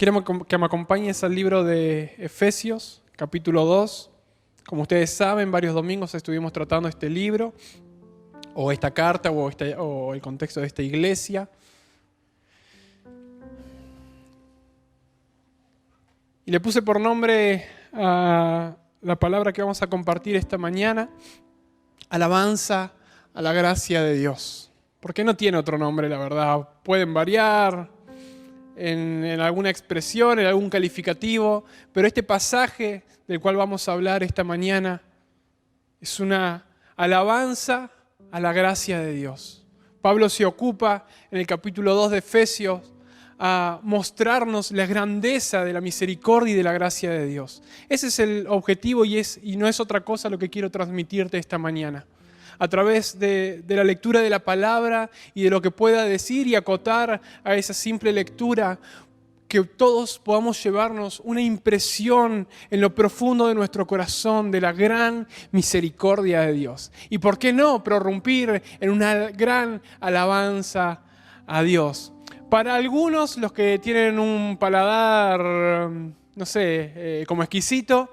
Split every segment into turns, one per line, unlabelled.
Quiero que me acompañes al libro de Efesios, capítulo 2. Como ustedes saben, varios domingos estuvimos tratando este libro, o esta carta, o el contexto de esta iglesia. Y le puse por nombre a la palabra que vamos a compartir esta mañana, alabanza a la gracia de Dios. Porque no tiene otro nombre, la verdad. Pueden variar en alguna expresión, en algún calificativo, pero este pasaje del cual vamos a hablar esta mañana es una alabanza a la gracia de Dios. Pablo se ocupa en el capítulo 2 de Efesios a mostrarnos la grandeza de la misericordia y de la gracia de Dios. Ese es el objetivo y no es otra cosa lo que quiero transmitirte esta mañana. A través de la lectura de la palabra y de lo que pueda decir y acotar a esa simple lectura, que todos podamos llevarnos una impresión en lo profundo de nuestro corazón de la gran misericordia de Dios. Y por qué no prorrumpir en una gran alabanza a Dios. Para algunos, los que tienen un paladar, como exquisito,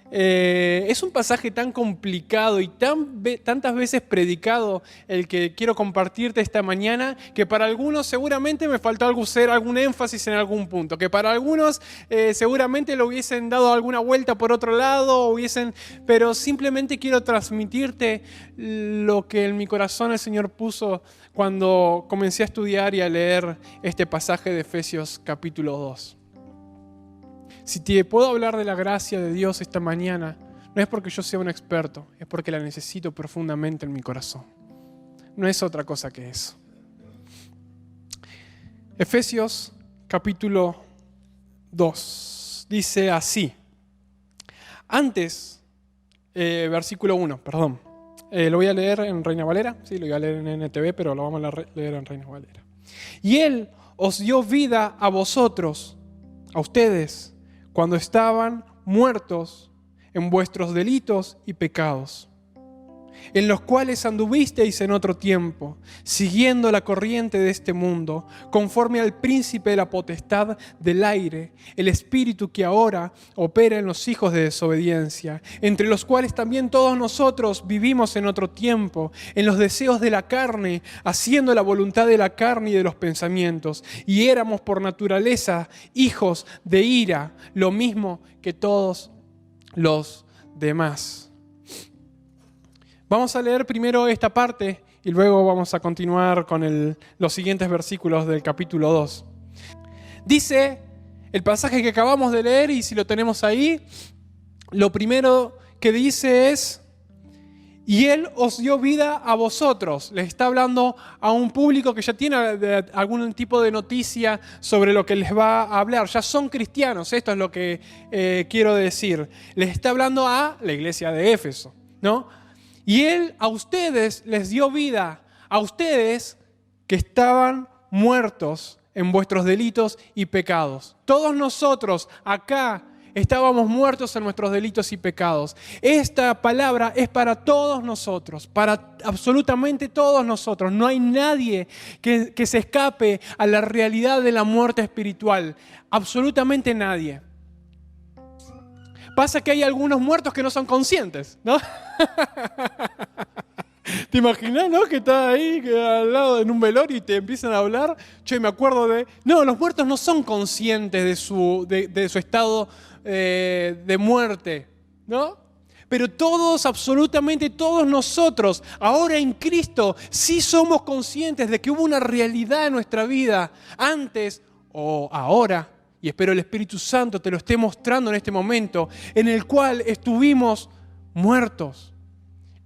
es un pasaje tan complicado y tantas veces predicado el que quiero compartirte esta mañana, que para algunos seguramente me faltó algún énfasis en algún punto, que para algunos seguramente lo hubiesen dado alguna vuelta por otro lado, pero simplemente quiero transmitirte lo que en mi corazón el Señor puso cuando comencé a estudiar y a leer este pasaje de Efesios capítulo 2. Si te puedo hablar de la gracia de Dios esta mañana, no es porque yo sea un experto, es porque la necesito profundamente en mi corazón. No es otra cosa que eso. Efesios capítulo 2 dice así. Antes, versículo 1, perdón. Lo voy a leer en Reina Valera. Sí, lo iba a leer en NTV, pero lo vamos a leer en Reina Valera. Y Él os dio vida a vosotros, a ustedes, cuando estaban muertos en vuestros delitos y pecados, en los cuales anduvisteis en otro tiempo, siguiendo la corriente de este mundo, conforme al príncipe de la potestad del aire, el espíritu que ahora opera en los hijos de desobediencia, entre los cuales también todos nosotros vivimos en otro tiempo, en los deseos de la carne, haciendo la voluntad de la carne y de los pensamientos, y éramos por naturaleza hijos de ira, lo mismo que todos los demás. Vamos a leer primero esta parte y luego vamos a continuar con los siguientes versículos del capítulo 2. Dice el pasaje que acabamos de leer, y si lo tenemos ahí, lo primero que dice es: y Él os dio vida a vosotros. Les está hablando a un público que ya tiene algún tipo de noticia sobre lo que les va a hablar. Ya son cristianos, esto es lo que quiero decir. Les está hablando a la iglesia de Éfeso, ¿no? Y Él a ustedes les dio vida, a ustedes que estaban muertos en vuestros delitos y pecados. Todos nosotros acá estábamos muertos en nuestros delitos y pecados. Esta palabra es para todos nosotros, para absolutamente todos nosotros. No hay nadie que se escape a la realidad de la muerte espiritual. Absolutamente nadie. Pasa que hay algunos muertos que no son conscientes, ¿no? ¿Te imaginas, no? Que estás ahí al lado en un velorio y te empiezan a hablar. Yo me acuerdo de... No, los muertos no son conscientes de su estado de muerte, ¿no? Pero todos, absolutamente todos nosotros, ahora en Cristo, sí somos conscientes de que hubo una realidad en nuestra vida antes o ahora. Y espero el Espíritu Santo te lo esté mostrando en este momento, en el cual estuvimos muertos.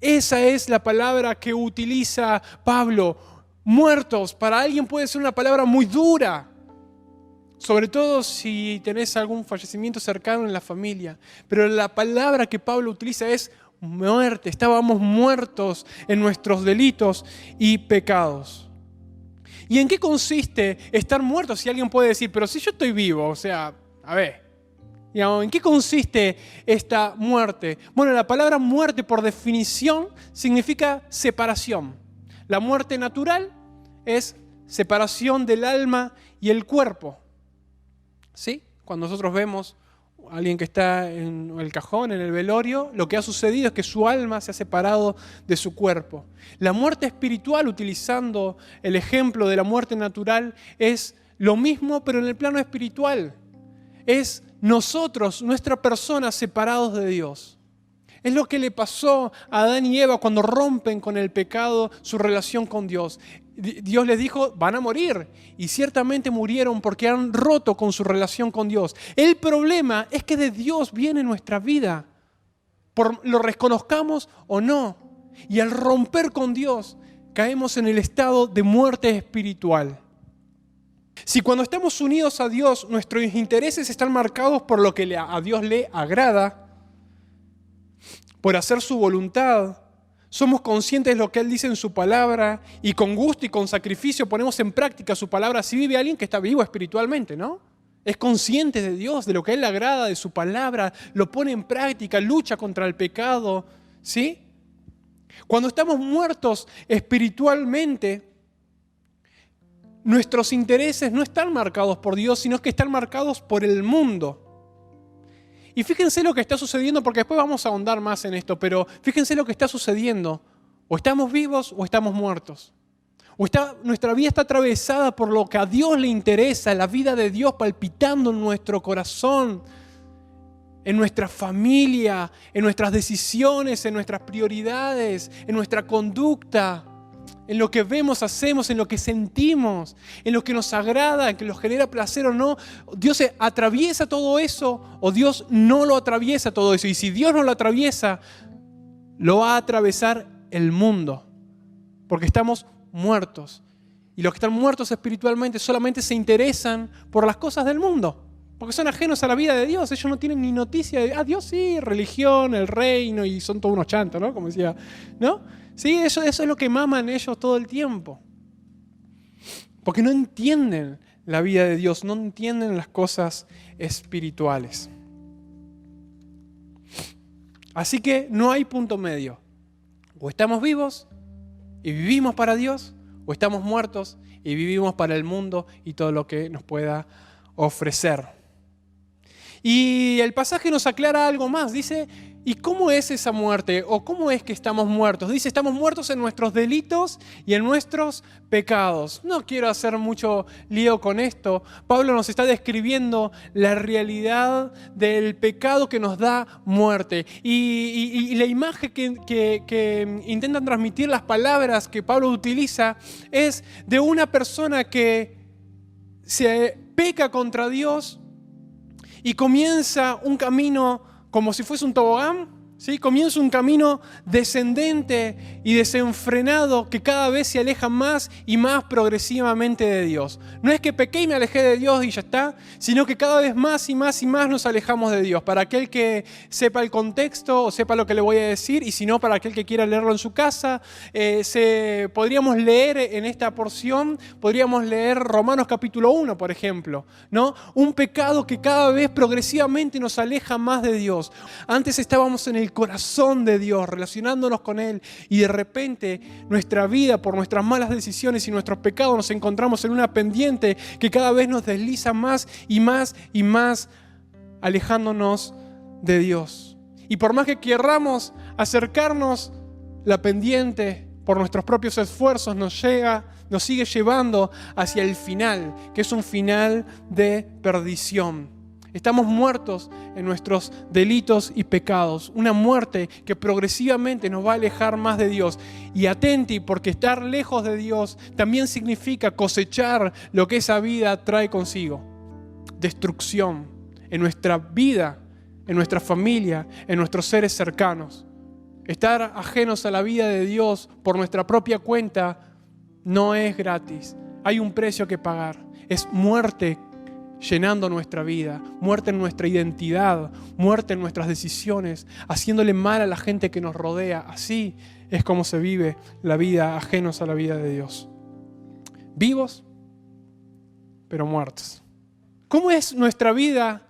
Esa es la palabra que utiliza Pablo. Muertos, para alguien puede ser una palabra muy dura, sobre todo si tenés algún fallecimiento cercano en la familia. Pero la palabra que Pablo utiliza es muerte. Estábamos muertos en nuestros delitos y pecados. ¿Y en qué consiste estar muerto? Si alguien puede decir, pero si yo estoy vivo, o sea, a ver, digamos, ¿en qué consiste esta muerte? Bueno, la palabra muerte por definición significa separación. La muerte natural es separación del alma y el cuerpo, ¿sí? cuando nosotros vemos a alguien que está en el cajón, en el velorio, lo que ha sucedido es que su alma se ha separado de su cuerpo. La muerte espiritual, utilizando el ejemplo de la muerte natural, es lo mismo, pero en el plano espiritual. Es nosotros, nuestra persona, separados de Dios. Es lo que le pasó a Adán y Eva cuando rompen con el pecado su relación con Dios. Dios les dijo, van a morir. Y ciertamente murieron porque han roto con su relación con Dios. El problema es que de Dios viene nuestra vida. Lo reconozcamos o no. Y al romper con Dios, caemos en el estado de muerte espiritual. Si cuando estamos unidos a Dios, nuestros intereses están marcados por lo que a Dios le agrada, por hacer su voluntad, somos conscientes de lo que Él dice en su palabra y con gusto y con sacrificio ponemos en práctica su palabra. Así vive alguien que está vivo espiritualmente, ¿no? Es consciente de Dios, de lo que a Él le agrada, de su palabra, lo pone en práctica, lucha contra el pecado, ¿sí? Cuando estamos muertos espiritualmente, nuestros intereses no están marcados por Dios, sino que están marcados por el mundo. Y fíjense lo que está sucediendo, porque después vamos a ahondar más en esto, pero fíjense lo que está sucediendo. O estamos vivos o estamos muertos. Nuestra vida está atravesada por lo que a Dios le interesa, la vida de Dios palpitando en nuestro corazón, en nuestra familia, en nuestras decisiones, en nuestras prioridades, en nuestra conducta, en lo que vemos, hacemos, en lo que sentimos, en lo que nos agrada, en que nos genera placer o no. Dios atraviesa todo eso o Dios no lo atraviesa todo eso. Y si Dios no lo atraviesa, lo va a atravesar el mundo. Porque estamos muertos. Y los que están muertos espiritualmente solamente se interesan por las cosas del mundo. Porque son ajenos a la vida de Dios. Ellos no tienen ni noticia de, Dios sí, religión, el reino, y son todos unos chantos, ¿no? Como decía, ¿no? Sí, eso es lo que maman ellos todo el tiempo. Porque no entienden la vida de Dios, no entienden las cosas espirituales. Así que no hay punto medio. O estamos vivos y vivimos para Dios, o estamos muertos y vivimos para el mundo y todo lo que nos pueda ofrecer. Y el pasaje nos aclara algo más. Dice, ¿y cómo es esa muerte? ¿O cómo es que estamos muertos? Dice, estamos muertos en nuestros delitos y en nuestros pecados. No quiero hacer mucho lío con esto. Pablo nos está describiendo la realidad del pecado que nos da muerte. Y la imagen que intentan transmitir las palabras que Pablo utiliza es de una persona que se peca contra Dios y comienza un camino como si fuese un tobogán, ¿sí? Comienza un camino descendente y desenfrenado que cada vez se aleja más y más progresivamente de Dios. No es que pequé y me alejé de Dios y ya está, sino que cada vez más y más y más nos alejamos de Dios. Para aquel que sepa el contexto o sepa lo que le voy a decir, y si no, para aquel que quiera leerlo en su casa, podríamos leer en esta porción, podríamos leer Romanos capítulo 1, por ejemplo, ¿no? Un pecado que cada vez progresivamente nos aleja más de Dios. Antes estábamos en el corazón de Dios, relacionándonos con Él, y de repente nuestra vida, por nuestras malas decisiones y nuestros pecados, nos encontramos en una pendiente que cada vez nos desliza más y más y más, alejándonos de Dios. Y por más que querramos acercarnos, la pendiente por nuestros propios esfuerzos nos sigue llevando hacia el final, que es un final de perdición. Estamos muertos en nuestros delitos y pecados. Una muerte que progresivamente nos va a alejar más de Dios. Y atenti, porque estar lejos de Dios también significa cosechar lo que esa vida trae consigo. Destrucción en nuestra vida, en nuestra familia, en nuestros seres cercanos. Estar ajenos a la vida de Dios por nuestra propia cuenta no es gratis. Hay un precio que pagar. Es muerte llenando nuestra vida, muerte en nuestra identidad, muerte en nuestras decisiones, haciéndole mal a la gente que nos rodea. Así es como se vive la vida ajenos a la vida de Dios. Vivos, pero muertos. ¿Cómo es nuestra vida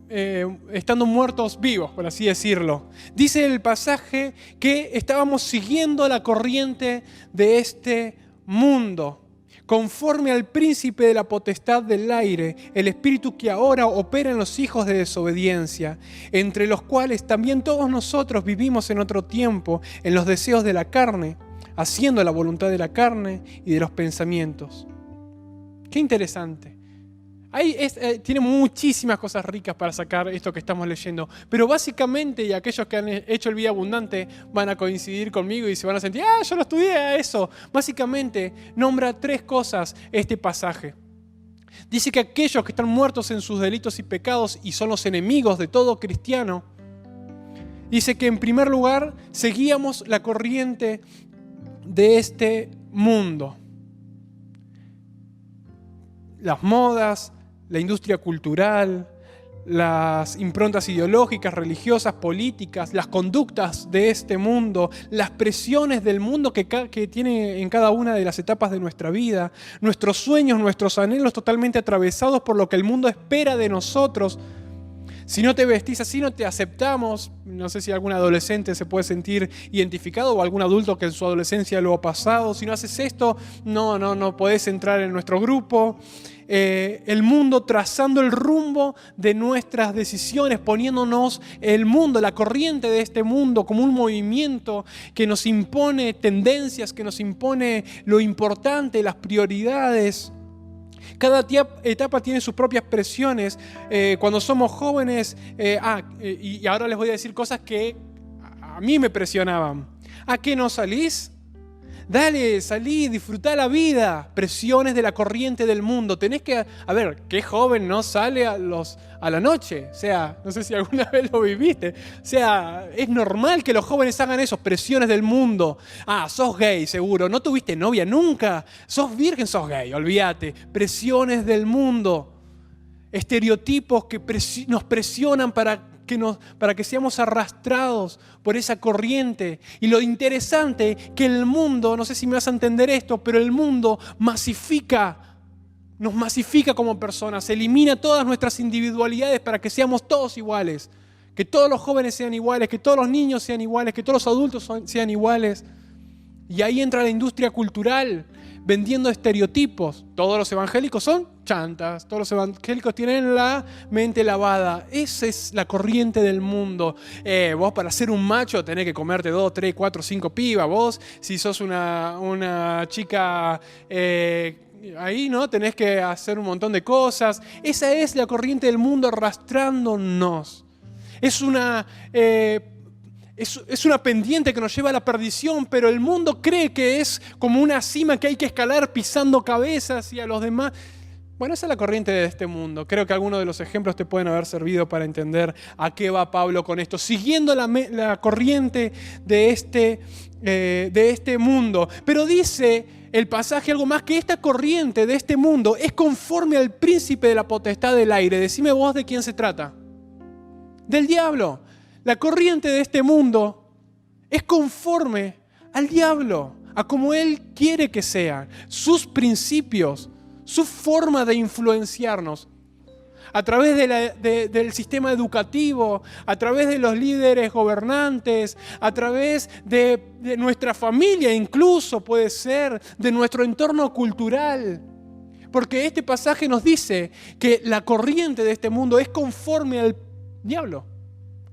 estando muertos vivos, por así decirlo? Dice el pasaje que estábamos siguiendo la corriente de este mundo. conforme al príncipe de la potestad del aire, el espíritu que ahora opera en los hijos de desobediencia, entre los cuales también todos nosotros vivimos en otro tiempo, en los deseos de la carne, haciendo la voluntad de la carne y de los pensamientos. Qué interesante. Tiene muchísimas cosas ricas para sacar esto que estamos leyendo, pero básicamente, y aquellos que han hecho el Vida Abundante van a coincidir conmigo y se van a sentir, yo lo estudié a eso. Básicamente nombra 3 cosas este pasaje. Dice que aquellos que están muertos en sus delitos y pecados y son los enemigos de todo cristiano, dice que en primer lugar seguíamos la corriente de este mundo. Las modas, la industria cultural, las improntas ideológicas, religiosas, políticas, las conductas de este mundo, las presiones del mundo que tiene en cada una de las etapas de nuestra vida, nuestros sueños, nuestros anhelos totalmente atravesados por lo que el mundo espera de nosotros. Si no te vestís así, no te aceptamos. No sé si algún adolescente se puede sentir identificado o algún adulto que en su adolescencia lo ha pasado. Si no haces esto, no podés entrar en nuestro grupo. El mundo trazando el rumbo de nuestras decisiones, poniéndonos el mundo, la corriente de este mundo como un movimiento que nos impone tendencias, que nos impone lo importante, las prioridades. Cada etapa tiene sus propias presiones. Cuando somos jóvenes, y ahora les voy a decir cosas que a mí me presionaban. ¿A qué no salís? Dale, salí, disfrutá la vida. Presiones de la corriente del mundo. Tenés que, ¿qué joven no sale a la noche? O sea, no sé si alguna vez lo viviste. O sea, es normal que los jóvenes hagan eso, presiones del mundo. Sos gay, seguro. ¿No tuviste novia nunca? Sos virgen, sos gay, olvídate. Presiones del mundo. Estereotipos que nos presionan para que seamos arrastrados por esa corriente. Y lo interesante que el mundo, no sé si me vas a entender esto, pero el mundo nos masifica como personas, elimina todas nuestras individualidades para que seamos todos iguales, que todos los jóvenes sean iguales, que todos los niños sean iguales, que todos los adultos sean iguales. Y ahí entra la industria cultural, vendiendo estereotipos. Todos los evangélicos son chantas, todos los evangélicos tienen la mente lavada. Esa es la corriente del mundo. Vos para ser un macho tenés que comerte 2, 3, 4, 5 pibas. Vos, si sos una chica ahí, ¿no? Tenés que hacer un montón de cosas. Esa es la corriente del mundo arrastrándonos. Es una pendiente que nos lleva a la perdición, pero el mundo cree que es como una cima que hay que escalar pisando cabezas y a los demás. Bueno, esa es la corriente de este mundo. Creo que algunos de los ejemplos te pueden haber servido para entender a qué va Pablo con esto. Siguiendo la corriente de este mundo. Pero dice el pasaje algo más, que esta corriente de este mundo es conforme al príncipe de la potestad del aire. Decime vos de quién se trata. Del diablo. La corriente de este mundo es conforme al diablo, a como él quiere que sean, sus principios, su forma de influenciarnos. A través del sistema educativo, a través de los líderes gobernantes, a través de nuestra familia incluso puede ser, de nuestro entorno cultural. Porque este pasaje nos dice que la corriente de este mundo es conforme al diablo,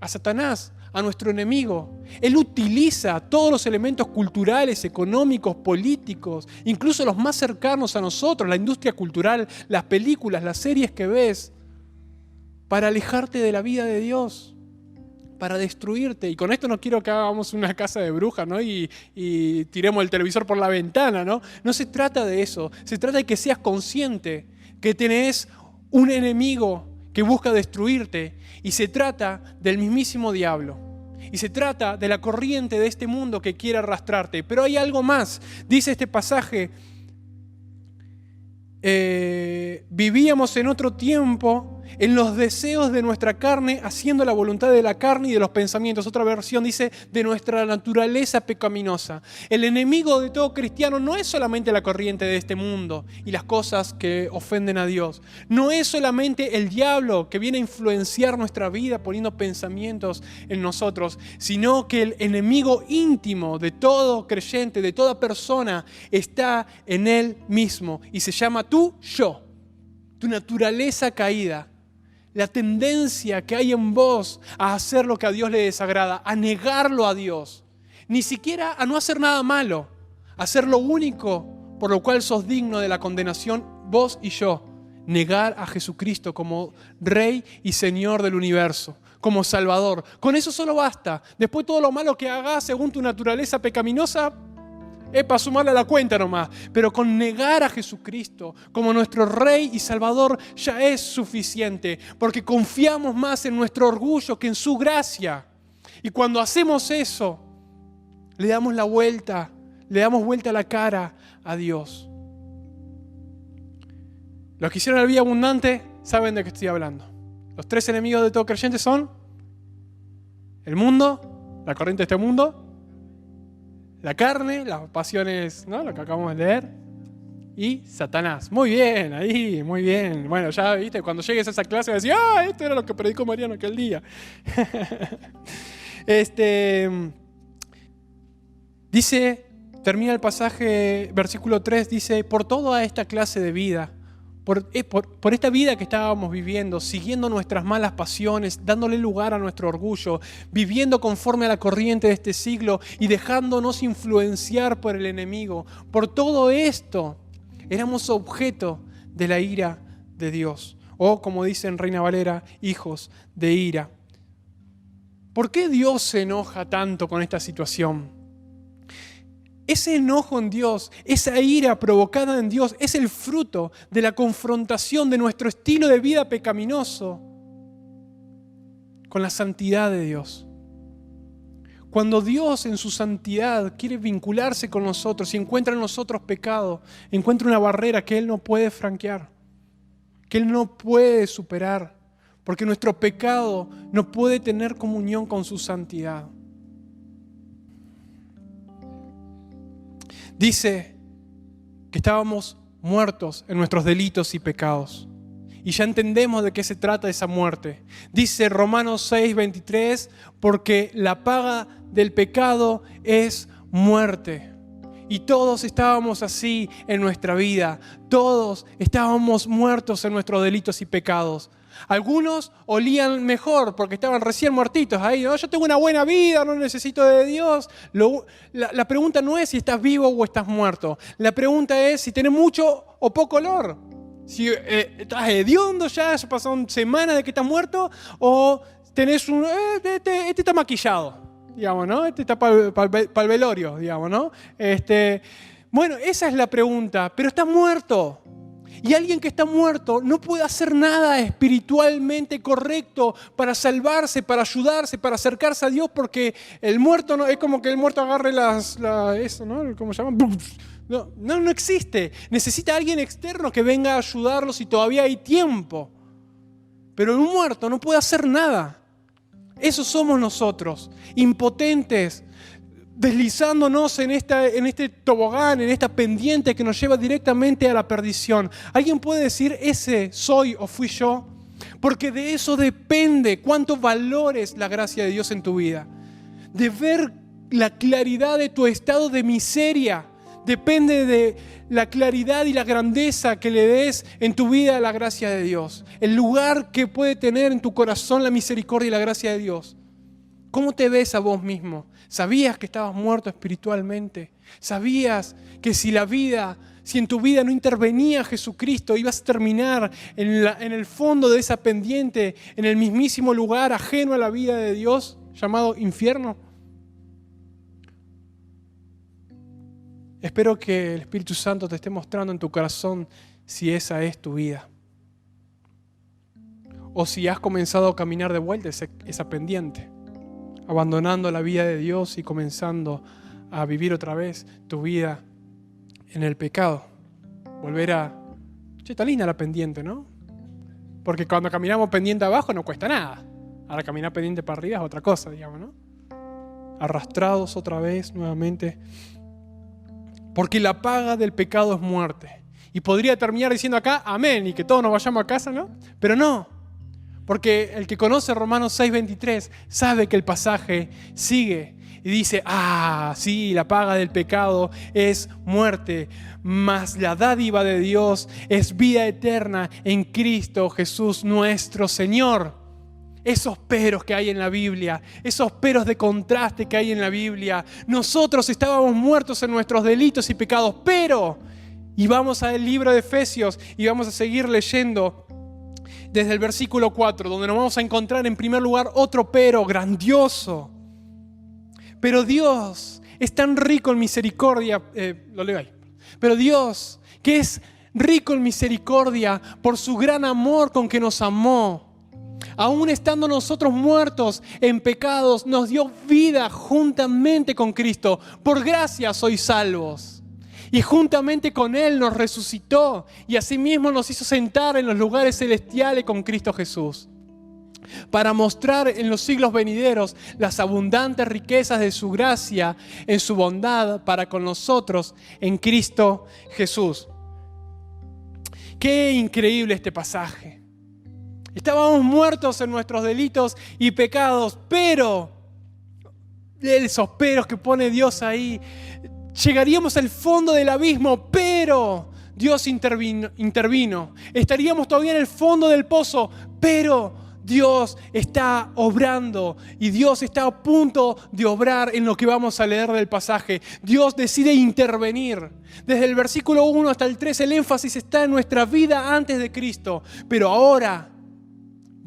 a Satanás, a nuestro enemigo. Él utiliza todos los elementos culturales, económicos, políticos, incluso los más cercanos a nosotros, la industria cultural, las películas, las series que ves, para alejarte de la vida de Dios, para destruirte. Y con esto no quiero que hagamos una casa de brujas, ¿no? y tiremos el televisor por la ventana, ¿no? No se trata de eso. Se trata de que seas consciente que tenés un enemigo que busca destruirte, y se trata del mismísimo diablo, y se trata de la corriente de este mundo que quiere arrastrarte. Pero hay algo más. Dice este pasaje, vivíamos en otro tiempo en los deseos de nuestra carne, haciendo la voluntad de la carne y de los pensamientos. Otra versión dice, de nuestra naturaleza pecaminosa. El enemigo de todo cristiano no es solamente la corriente de este mundo y las cosas que ofenden a Dios. No es solamente el diablo que viene a influenciar nuestra vida poniendo pensamientos en nosotros, sino que el enemigo íntimo de todo creyente, de toda persona, está en él mismo y se llama tu yo, tu naturaleza caída. La tendencia que hay en vos a hacer lo que a Dios le desagrada, a negarlo a Dios, ni siquiera a no hacer nada malo, a hacer lo único por lo cual sos digno de la condenación, vos y yo, negar a Jesucristo como Rey y Señor del universo, como Salvador. Con eso solo basta. Después todo lo malo que hagas según tu naturaleza pecaminosa, es para sumarle a la cuenta nomás. Pero con negar a Jesucristo como nuestro Rey y Salvador ya es suficiente. Porque confiamos más en nuestro orgullo que en su gracia. Y cuando hacemos eso, le damos vuelta a la cara a Dios. Los que hicieron la vida abundante saben de qué estoy hablando. Los 3 enemigos de todo creyente son el mundo, la corriente de este mundo, la carne, las pasiones, ¿no? Lo que acabamos de leer, y Satanás. Muy bien, ahí, muy bien. Bueno, ya viste, cuando llegues a esa clase vas a decir, esto era lo que predicó Mariano aquel día. Dice, termina el pasaje, versículo 3, dice, por toda esta clase de vida, por esta vida que estábamos viviendo, siguiendo nuestras malas pasiones, dándole lugar a nuestro orgullo, viviendo conforme a la corriente de este siglo y dejándonos influenciar por el enemigo. Por todo esto, éramos objeto de la ira de Dios. O, como dice en Reina Valera, hijos de ira. ¿Por qué Dios se enoja tanto con esta situación? Ese enojo en Dios, esa ira provocada en Dios, es el fruto de la confrontación de nuestro estilo de vida pecaminoso con la santidad de Dios. Cuando Dios en su santidad quiere vincularse con nosotros y encuentra en nosotros pecado, encuentra una barrera que Él no puede franquear, que Él no puede superar, porque nuestro pecado no puede tener comunión con su santidad. Dice que estábamos muertos en nuestros delitos y pecados. Y ya entendemos de qué se trata esa muerte. Dice Romanos 6:23, porque la paga del pecado es muerte. Y todos estábamos así en nuestra vida. Todos estábamos muertos en nuestros delitos y pecados. Algunos olían mejor porque estaban recién muertitos ahí. ¿No? Yo tengo una buena vida, no necesito de Dios. La pregunta no es si estás vivo o estás muerto. La pregunta es si tenés mucho o poco olor. Si estás hediondo ya pasaron semanas de que estás muerto, o tenés este está maquillado, digamos, ¿no? Este está para el velorio, digamos, ¿no? Bueno, esa es la pregunta, pero estás muerto. Y alguien que está muerto no puede hacer nada espiritualmente correcto para salvarse, para ayudarse, para acercarse a Dios, porque el muerto no es como que el muerto agarre eso, ¿no? ¿Cómo se llama? No existe. Necesita alguien externo que venga a ayudarlo si todavía hay tiempo. Pero un muerto no puede hacer nada. Eso somos nosotros, impotentes, deslizándonos en este tobogán, en esta pendiente que nos lleva directamente a la perdición. ¿Alguien puede decir, ese soy o fui yo? Porque de eso depende cuánto valores la gracia de Dios en tu vida. De ver la claridad de tu estado de miseria. Depende de la claridad y la grandeza que le des en tu vida a la gracia de Dios. El lugar que puede tener en tu corazón la misericordia y la gracia de Dios. ¿Cómo te ves a vos mismo? ¿Sabías que estabas muerto espiritualmente? ¿Sabías que si en tu vida no intervenía Jesucristo, ibas a terminar en el fondo de esa pendiente, en el mismísimo lugar ajeno a la vida de Dios, llamado infierno? Espero que el Espíritu Santo te esté mostrando en tu corazón si esa es tu vida. O si has comenzado a caminar de vuelta esa pendiente, abandonando la vida de Dios y comenzando a vivir otra vez tu vida en el pecado. Volver está linda la pendiente, ¿no? Porque cuando caminamos pendiente abajo no cuesta nada. Ahora caminar pendiente para arriba es otra cosa, digamos, ¿no? Arrastrados otra vez, nuevamente. Porque la paga del pecado es muerte. Y podría terminar diciendo acá, amén, y que todos nos vayamos a casa, ¿no? Pero no. Porque el que conoce Romanos 6:23 sabe que el pasaje sigue y dice, sí, la paga del pecado es muerte, mas la dádiva de Dios es vida eterna en Cristo Jesús nuestro Señor. Esos peros que hay en la Biblia, esos peros de contraste que hay en la Biblia. Nosotros estábamos muertos en nuestros delitos y pecados, pero, y vamos al libro de Efesios y vamos a seguir leyendo desde el versículo 4, donde nos vamos a encontrar en primer lugar otro pero grandioso. Pero Dios es tan rico en misericordia, lo leo ahí. Pero Dios, que es rico en misericordia por su gran amor con que nos amó, aún estando nosotros muertos en pecados, nos dio vida juntamente con Cristo. Por gracia sois salvos. Y juntamente con Él nos resucitó y asimismo nos hizo sentar en los lugares celestiales con Cristo Jesús, para mostrar en los siglos venideros las abundantes riquezas de su gracia en su bondad para con nosotros en Cristo Jesús. Qué increíble este pasaje. Estábamos muertos en nuestros delitos y pecados, pero esos peros que pone Dios ahí, llegaríamos al fondo del abismo, pero Dios intervino. Estaríamos todavía en el fondo del pozo, pero Dios está obrando y Dios está a punto de obrar en lo que vamos a leer del pasaje. Dios decide intervenir. Desde el versículo 1 hasta el 3 el énfasis está en nuestra vida antes de Cristo, pero ahora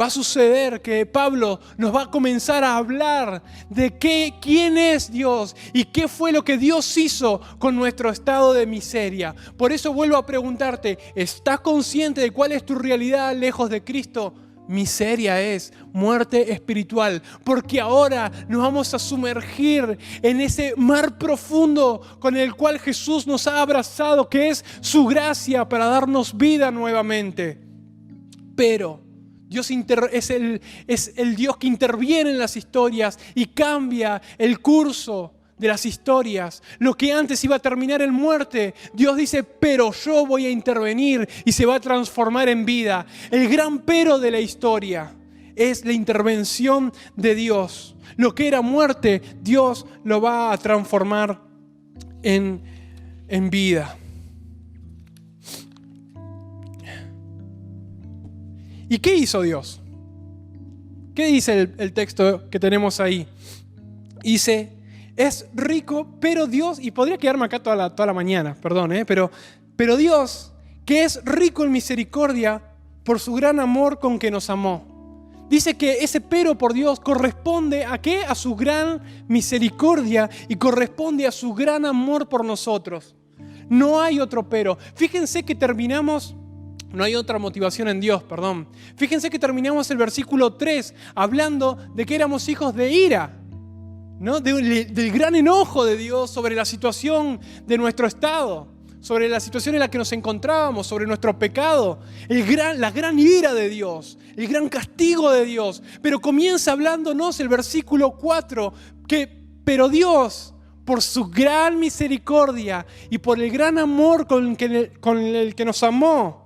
va a suceder que Pablo nos va a comenzar a hablar de quién es Dios y qué fue lo que Dios hizo con nuestro estado de miseria. Por eso vuelvo a preguntarte, ¿estás consciente de cuál es tu realidad lejos de Cristo? Miseria es, muerte espiritual, porque ahora nos vamos a sumergir en ese mar profundo con el cual Jesús nos ha abrazado, que es su gracia para darnos vida nuevamente. Pero Dios es el Dios que interviene en las historias y cambia el curso de las historias. Lo que antes iba a terminar en muerte, Dios dice, pero yo voy a intervenir y se va a transformar en vida. El gran pero de la historia es la intervención de Dios. Lo que era muerte, Dios lo va a transformar en vida. ¿Y qué hizo Dios? ¿Qué dice el texto que tenemos ahí? Dice, es rico, pero Dios, y podría quedarme acá toda la mañana, perdón, pero Dios, que es rico en misericordia por su gran amor con que nos amó. Dice que ese pero por Dios corresponde ¿a qué? A su gran misericordia y corresponde a su gran amor por nosotros. No hay otro pero. Fíjense que terminamos... No hay otra motivación en Dios, perdón. Fíjense que terminamos el versículo 3 hablando de que éramos hijos de ira, ¿no? Del gran enojo de Dios sobre la situación de nuestro estado, sobre la situación en la que nos encontrábamos, sobre nuestro pecado, la gran ira de Dios, el gran castigo de Dios. Pero comienza hablándonos el versículo 4, pero Dios, por su gran misericordia y por el gran amor con el que nos amó,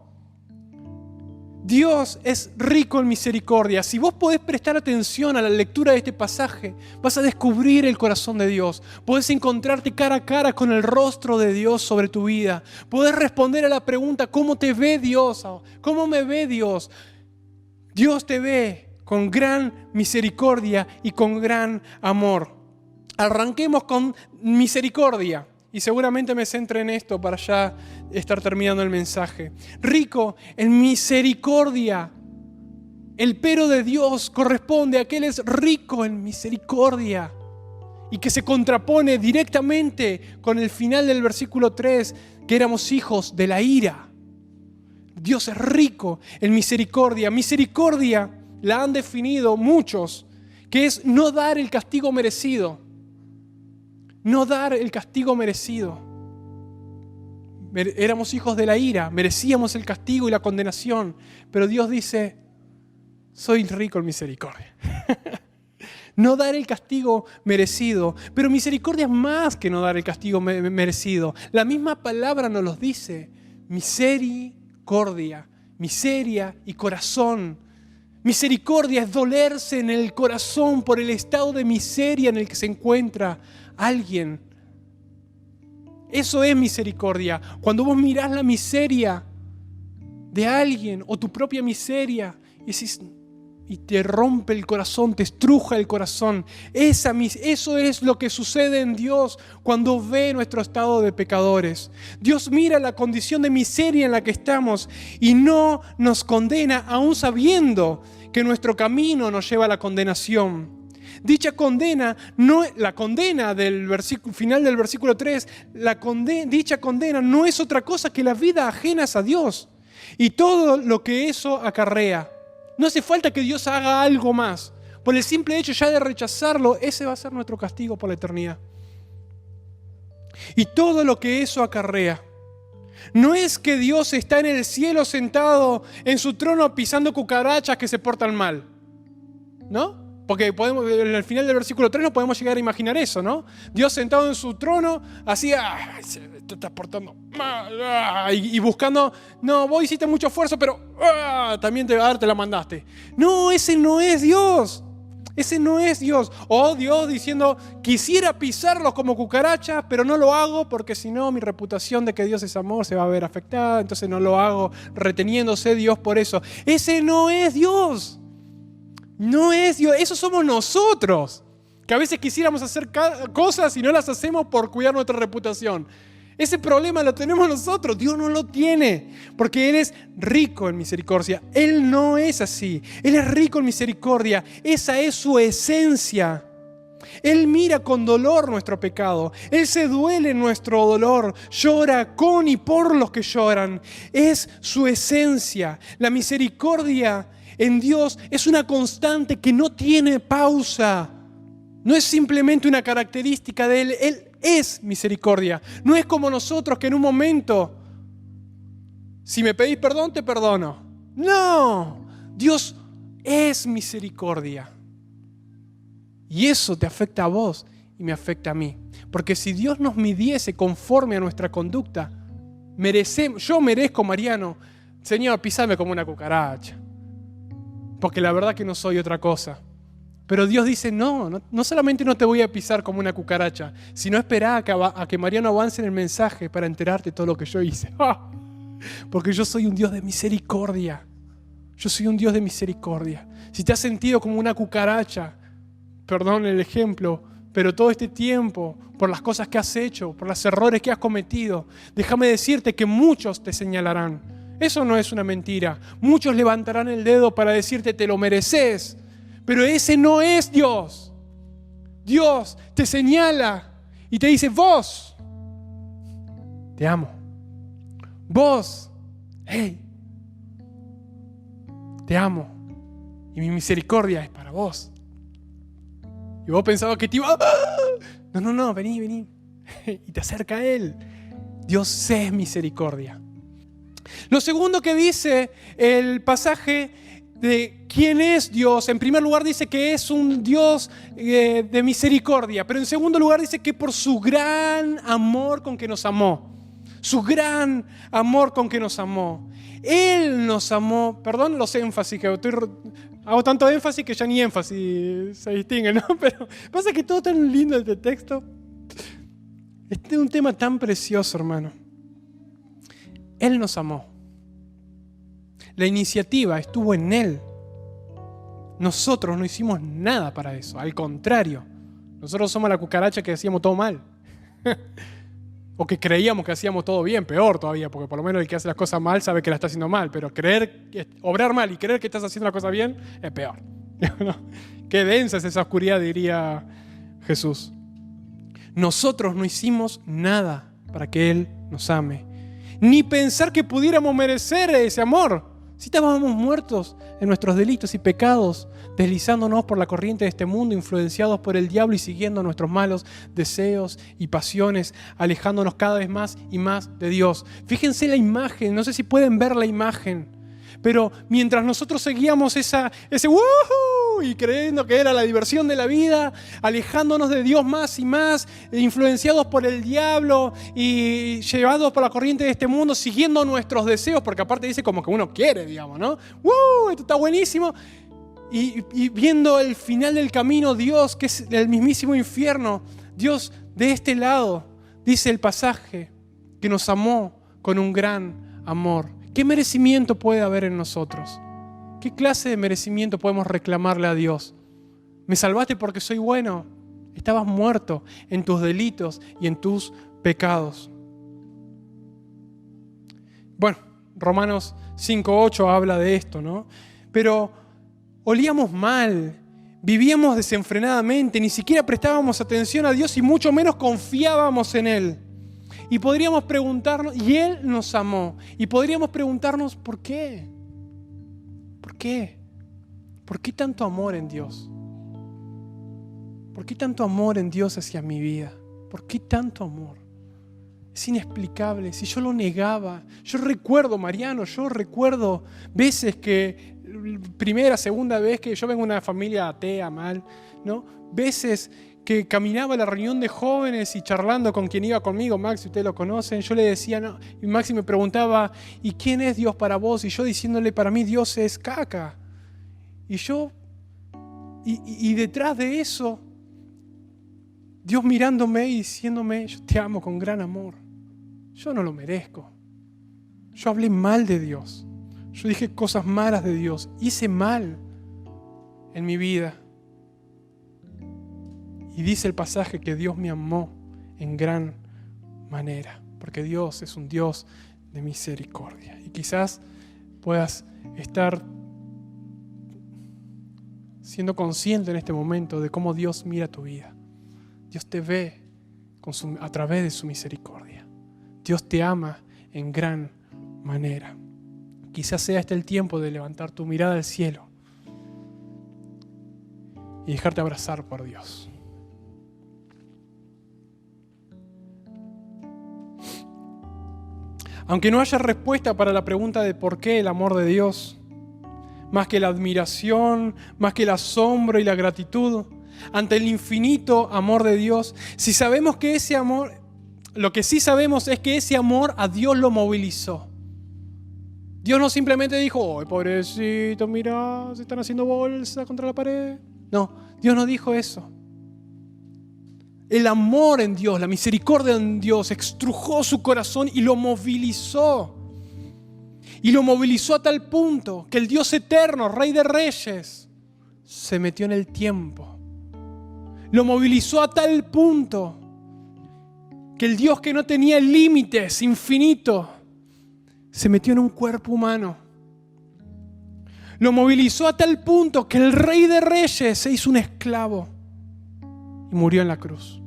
Dios es rico en misericordia. Si vos podés prestar atención a la lectura de este pasaje, vas a descubrir el corazón de Dios. Podés encontrarte cara a cara con el rostro de Dios sobre tu vida. Podés responder a la pregunta, ¿cómo te ve Dios? ¿Cómo me ve Dios? Dios te ve con gran misericordia y con gran amor. Arranquemos con misericordia. Y seguramente me centre en esto para ya estar terminando el mensaje. Rico en misericordia. El pero de Dios corresponde a que Él es rico en misericordia. Y que se contrapone directamente con el final del versículo 3, que éramos hijos de la ira. Dios es rico en misericordia. Misericordia la han definido muchos, que es no dar el castigo merecido. No dar el castigo merecido. éramos hijos de la ira, merecíamos el castigo y la condenación, pero Dios dice, soy rico en misericordia. No dar el castigo merecido, pero misericordia es más que no dar el castigo merecido. La misma palabra nos los dice, misericordia, miseria y corazón. Misericordia es dolerse en el corazón por el estado de miseria en el que se encuentra alguien. Eso es misericordia. Cuando vos mirás la miseria de alguien o tu propia miseria y te rompe el corazón, te estruja el corazón. Eso es lo que sucede en Dios cuando ve nuestro estado de pecadores. Dios mira la condición de miseria en la que estamos y no nos condena aún sabiendo que nuestro camino nos lleva a la condenación. Dicha condena, la condena del final del versículo 3, dicha condena no es otra cosa que la vida ajena a Dios y todo lo que eso acarrea. No hace falta que Dios haga algo más. Por el simple hecho ya de rechazarlo, ese va a ser nuestro castigo por la eternidad. Y todo lo que eso acarrea. No es que Dios está en el cielo sentado en su trono pisando cucarachas que se portan mal, ¿no? Porque en el final del versículo 3 no podemos llegar a imaginar eso, ¿no? Dios sentado en su trono, así, te estás portando mal, y buscando, no, vos hiciste mucho esfuerzo, pero también te la mandaste. No, ese no es Dios. Ese no es Dios. O Dios diciendo, quisiera pisarlos como cucarachas, pero no lo hago porque si no mi reputación de que Dios es amor se va a ver afectada, entonces no lo hago reteniéndose Dios por eso. Ese no es Dios. No es Dios, eso somos nosotros, que a veces quisiéramos hacer cosas y no las hacemos por cuidar nuestra reputación. Ese problema lo tenemos nosotros, Dios no lo tiene, porque Él es rico en misericordia. Él no es así, Él es rico en misericordia, esa es su esencia. Él mira con dolor nuestro pecado, Él se duele en nuestro dolor, llora con y por los que lloran. Es su esencia, la misericordia en Dios es una constante que no tiene pausa. No es simplemente una característica de Él. Él es misericordia. No es como nosotros que en un momento, si me pedís perdón, te perdono. No, Dios es misericordia. Y eso te afecta a vos y me afecta a mí. Porque si Dios nos midiese conforme a nuestra conducta, yo merezco, Mariano, Señor, pisame como una cucaracha. Porque la verdad que no soy otra cosa. Pero Dios dice, no solamente no te voy a pisar como una cucaracha, sino esperá a que Mariano avance en el mensaje para enterarte de todo lo que yo hice. Porque yo soy un Dios de misericordia. Yo soy un Dios de misericordia. Si te has sentido como una cucaracha, perdón el ejemplo, pero todo este tiempo, por las cosas que has hecho, por los errores que has cometido, déjame decirte que muchos te señalarán. Eso no es una mentira. Muchos levantarán el dedo para decirte te lo mereces, pero ese no es Dios. Dios te señala y te dice, vos, te amo. Vos, hey, te amo. Y mi misericordia es para vos. Y vos pensabas que te iba... No, vení. Y te acerca a Él. Dios es misericordia. Lo segundo que dice el pasaje de quién es Dios, en primer lugar dice que es un Dios de misericordia, pero en segundo lugar dice que por su gran amor con que nos amó, su gran amor con que nos amó. Él nos amó, perdón los énfasis, que hago tanto énfasis que ya ni énfasis se distingue, ¿no? Pero pasa que todo tan lindo este texto. Este es un tema tan precioso, hermano. Él nos amó. La iniciativa estuvo en Él. Nosotros no hicimos nada para eso. Al contrario, nosotros somos la cucaracha que hacíamos todo mal. O que creíamos que hacíamos todo bien, peor todavía, porque por lo menos el que hace las cosas mal sabe que la está haciendo mal, pero obrar mal y creer que estás haciendo la cosa bien es peor. Qué densa es esa oscuridad, diría Jesús. Nosotros no hicimos nada para que Él nos ame. Ni pensar que pudiéramos merecer ese amor. Si estábamos muertos en nuestros delitos y pecados, deslizándonos por la corriente de este mundo, influenciados por el diablo y siguiendo nuestros malos deseos y pasiones, alejándonos cada vez más y más de Dios. Fíjense la imagen, no sé si pueden ver la imagen, pero mientras nosotros seguíamos ese ¡woohoo! Y creyendo que era la diversión de la vida, alejándonos de Dios más y más, influenciados por el diablo y llevados por la corriente de este mundo, siguiendo nuestros deseos, porque aparte dice como que uno quiere, digamos, ¿no? ¡Woo! Esto está buenísimo. Y viendo el final del camino, Dios, que es el mismísimo infierno, Dios de este lado, dice el pasaje, que nos amó con un gran amor. ¿Qué merecimiento puede haber en nosotros? ¿Qué clase de merecimiento podemos reclamarle a Dios? ¿Me salvaste porque soy bueno? Estabas muerto en tus delitos y en tus pecados. Bueno, Romanos 5:8 habla de esto, ¿no? Pero olíamos mal, vivíamos desenfrenadamente, ni siquiera prestábamos atención a Dios y mucho menos confiábamos en Él. Y podríamos preguntarnos, y Él nos amó, y podríamos preguntarnos, ¿por qué? ¿Por qué? ¿Por qué tanto amor en Dios? ¿Por qué tanto amor en Dios hacia mi vida? ¿Por qué tanto amor? Es inexplicable. Si yo lo negaba, yo recuerdo, Mariano, veces que, primera, segunda vez que yo vengo de una familia atea, mal, ¿no? Veces que caminaba a la reunión de jóvenes y charlando con quien iba conmigo, Max, si ustedes lo conocen, yo le decía, no, y Maxi me preguntaba, ¿y quién es Dios para vos? Y yo diciéndole, para mí Dios es caca. Y detrás de eso, Dios mirándome y diciéndome, yo te amo con gran amor. Yo no lo merezco. Yo hablé mal de Dios. Yo dije cosas malas de Dios. Hice mal en mi vida. Y dice el pasaje que Dios me amó en gran manera, porque Dios es un Dios de misericordia. Y quizás puedas estar siendo consciente en este momento de cómo Dios mira tu vida. Dios te ve a través de su misericordia. Dios te ama en gran manera. Quizás sea este el tiempo de levantar tu mirada al cielo y dejarte abrazar por Dios. Aunque no haya respuesta para la pregunta de por qué el amor de Dios, más que la admiración, más que el asombro y la gratitud ante el infinito amor de Dios, si sabemos que ese amor, lo que sí sabemos es que ese amor a Dios lo movilizó. Dios no simplemente dijo, ¡ay, pobrecito, mira, se están haciendo bolsa contra la pared! No, Dios no dijo eso. El amor en Dios, la misericordia en Dios estrujó su corazón y lo movilizó. Y lo movilizó a tal punto que el Dios eterno, Rey de Reyes, se metió en el tiempo. Lo movilizó a tal punto que el Dios que no tenía límites, infinito, se metió en un cuerpo humano. Lo movilizó a tal punto que el Rey de Reyes se hizo un esclavo y murió en la cruz.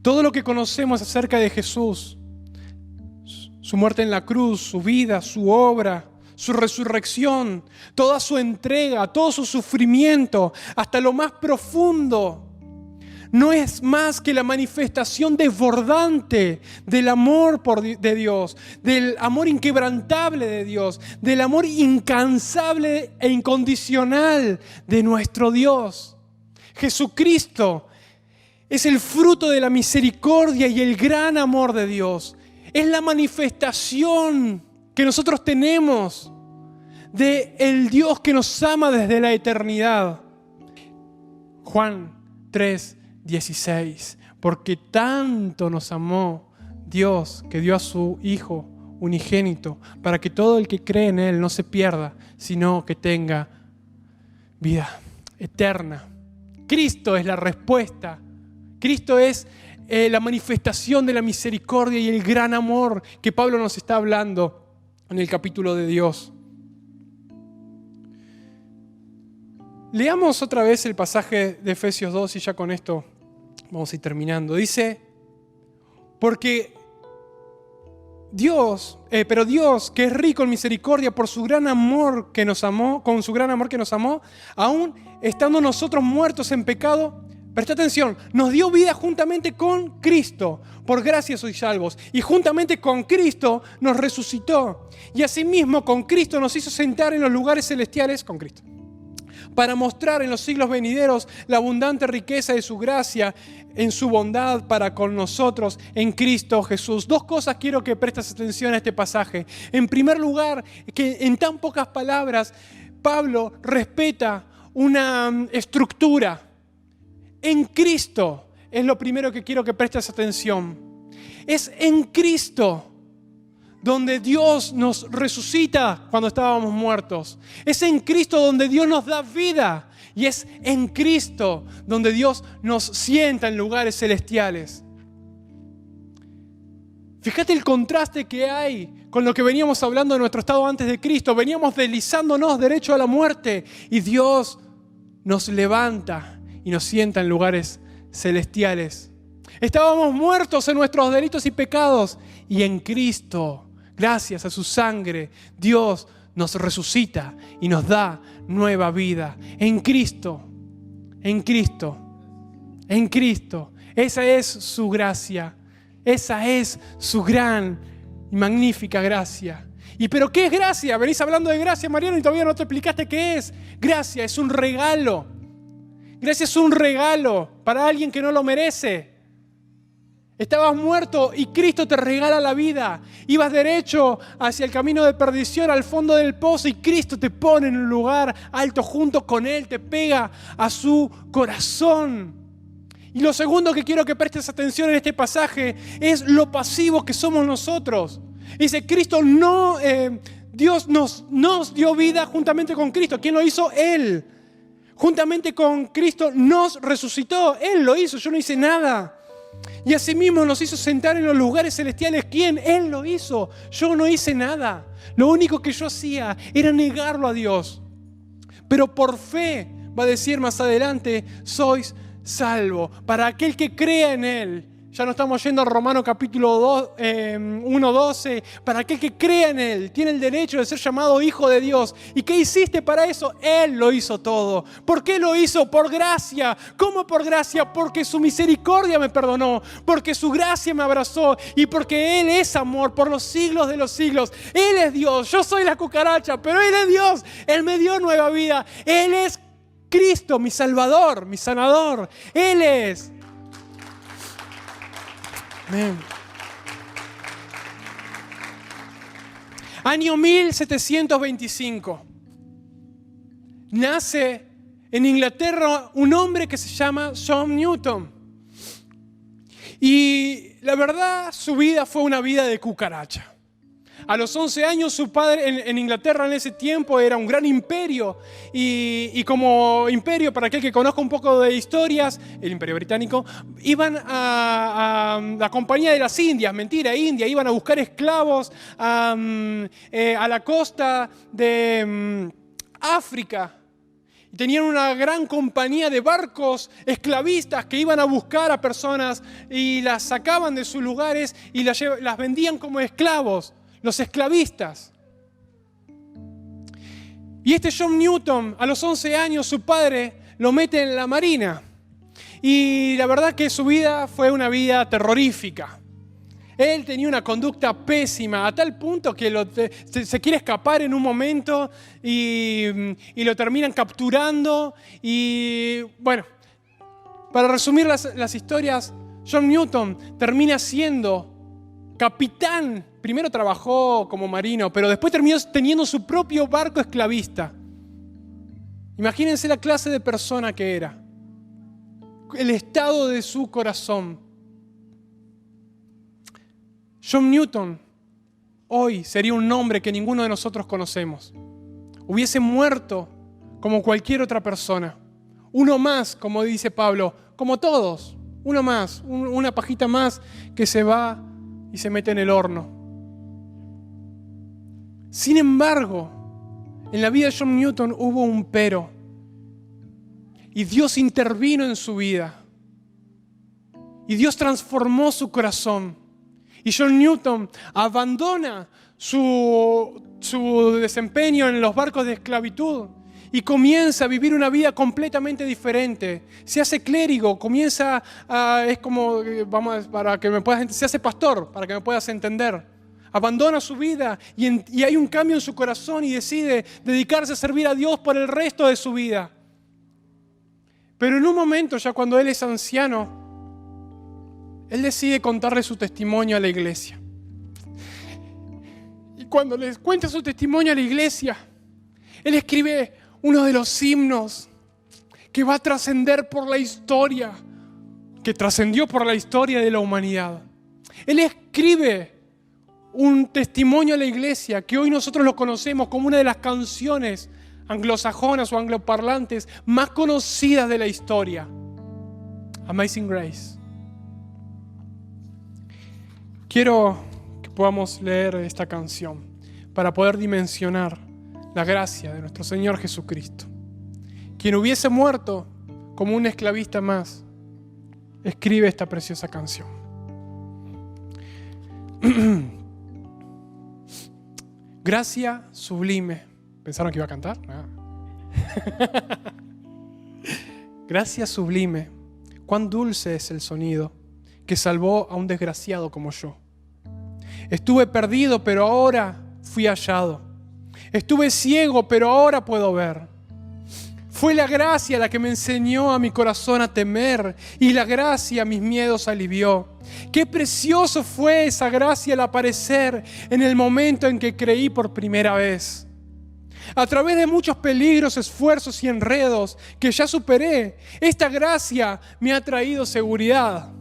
Todo lo que conocemos acerca de Jesús, su muerte en la cruz, su vida, su obra, su resurrección, toda su entrega, todo su sufrimiento, hasta lo más profundo, no es más que la manifestación desbordante del amor de Dios, del amor inquebrantable de Dios, del amor incansable e incondicional de nuestro Dios. Jesucristo es el fruto de la misericordia y el gran amor de Dios. Es la manifestación que nosotros tenemos del Dios que nos ama desde la eternidad. Juan 3:16, porque tanto nos amó Dios que dio a su Hijo unigénito para que todo el que cree en Él no se pierda, sino que tenga vida eterna. Cristo es la respuesta. Cristo es la manifestación de la misericordia y el gran amor que Pablo nos está hablando en el capítulo de Dios. Leamos otra vez el pasaje de Efesios 2 y ya con esto vamos a ir terminando. Dice, porque Pero Dios, que es rico en misericordia por su gran amor que nos amó, con su gran amor que nos amó, aún estando nosotros muertos en pecado, presta atención, nos dio vida juntamente con Cristo. Por gracia sois salvos. Y juntamente con Cristo nos resucitó. Y asimismo con Cristo nos hizo sentar en los lugares celestiales con Cristo, para mostrar en los siglos venideros la abundante riqueza de su gracia en su bondad para con nosotros en Cristo Jesús. Dos cosas quiero que prestes atención a este pasaje. En primer lugar, que en tan pocas palabras Pablo respeta una estructura. En Cristo es lo primero que quiero que prestes atención. Es en Cristo donde Dios nos resucita cuando estábamos muertos. Es en Cristo donde Dios nos da vida. Y es en Cristo donde Dios nos sienta en lugares celestiales. Fíjate el contraste que hay con lo que veníamos hablando de nuestro estado antes de Cristo. Veníamos deslizándonos derecho a la muerte y Dios nos levanta y nos sienta en lugares celestiales. Estábamos muertos en nuestros delitos y pecados y en Cristo, gracias a su sangre, Dios nos resucita y nos da nueva vida. En Cristo, en Cristo, en Cristo. Esa es su gracia. Esa es su gran y magnífica gracia. ¿Y pero qué es gracia? Venís hablando de gracia, Mariano, y todavía no te explicaste qué es. Gracia es un regalo. Gracia es un regalo para alguien que no lo merece. Estabas muerto y Cristo te regala la vida. Ibas derecho hacia el camino de perdición, al fondo del pozo, y Cristo te pone en un lugar alto junto con Él, te pega a su corazón. Y lo segundo que quiero que prestes atención en este pasaje es lo pasivo que somos nosotros. Dice, Dios nos dio vida juntamente con Cristo. ¿Quién lo hizo? Él. Juntamente con Cristo nos resucitó. Él lo hizo, yo no hice nada. Y asimismo nos hizo sentar en los lugares celestiales. ¿Quién? Él lo hizo. Yo no hice nada. Lo único que yo hacía era negarlo a Dios. Pero por fe, va a decir más adelante, sois salvo. Para aquel que crea en Él. Ya no estamos yendo a Romanos capítulo 1:12. Para aquel que crea en Él, tiene el derecho de ser llamado hijo de Dios. ¿Y qué hiciste para eso? Él lo hizo todo. ¿Por qué lo hizo? Por gracia. ¿Cómo por gracia? Porque su misericordia me perdonó, porque su gracia me abrazó y porque Él es amor por los siglos de los siglos. Él es Dios. Yo soy la cucaracha, pero Él es Dios. Él me dio nueva vida. Él es Cristo, mi Salvador, mi sanador. Él es. Amén. Año 1725. Nace en Inglaterra un hombre que se llama John Newton. Y la verdad, su vida fue una vida de cucaracha. A los 11 años su padre en Inglaterra en ese tiempo era un gran imperio y como imperio, para aquel que conozca un poco de historias, el imperio británico, iban a la compañía de las Indias, India, iban a buscar esclavos a la costa de África. Tenían una gran compañía de barcos esclavistas que iban a buscar a personas y las sacaban de sus lugares y las vendían como esclavos. Los esclavistas. Y este John Newton, a los 11 años, su padre lo mete en la marina. Y la verdad que su vida fue una vida terrorífica. Él tenía una conducta pésima, a tal punto que se quiere escapar en un momento y lo terminan capturando. Y bueno, para resumir las historias, John Newton termina siendo capitán. Primero trabajó como marino, pero después terminó teniendo su propio barco esclavista. Imagínense la clase de persona que era. El estado de su corazón. John Newton hoy sería un nombre que ninguno de nosotros conocemos. Hubiese muerto como cualquier otra persona. Uno más, como dice Pablo, como todos. Uno más, una pajita más que se va y se mete en el horno. Sin embargo, en la vida de John Newton hubo un pero. Y Dios intervino en su vida. Y Dios transformó su corazón. Y John Newton abandona su desempeño en los barcos de esclavitud y comienza a vivir una vida completamente diferente. Se hace clérigo, comienza es como, para que me puedas, se hace pastor, para que me puedas entender. Abandona su vida y hay un cambio en su corazón y decide dedicarse a servir a Dios por el resto de su vida. Pero en un momento, ya cuando él es anciano, él decide contarle su testimonio a la iglesia. Y cuando les cuenta su testimonio a la iglesia, él escribe uno de los himnos que va a trascender por la historia, que trascendió por la historia de la humanidad. Él escribe un testimonio a la iglesia que hoy nosotros lo conocemos como una de las canciones anglosajonas o angloparlantes más conocidas de la historia. Amazing Grace. Quiero que podamos leer esta canción para poder dimensionar la gracia de nuestro Señor Jesucristo, quien hubiese muerto como un esclavista más, escribe esta preciosa canción. Gracia sublime. ¿Pensaron que iba a cantar? Gracia sublime, cuán dulce es el sonido que salvó a un desgraciado como yo. Estuve perdido, pero ahora fui hallado. Estuve ciego, pero ahora puedo ver. Fue la gracia la que me enseñó a mi corazón a temer, y la gracia mis miedos alivió. Qué precioso fue esa gracia al aparecer en el momento en que creí por primera vez. A través de muchos peligros, esfuerzos y enredos que ya superé, esta gracia me ha traído seguridad.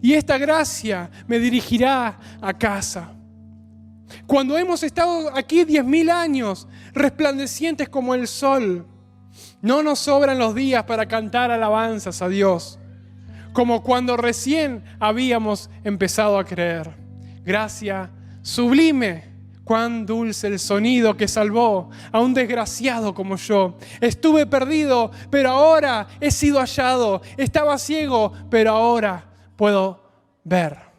Y esta gracia me dirigirá a casa. Cuando hemos estado aquí 10.000 años, resplandecientes como el sol, no nos sobran los días para cantar alabanzas a Dios, como cuando recién habíamos empezado a creer. Gracia sublime, cuán dulce el sonido que salvó a un desgraciado como yo. Estuve perdido, pero ahora he sido hallado. Estaba ciego, pero ahora puedo ver.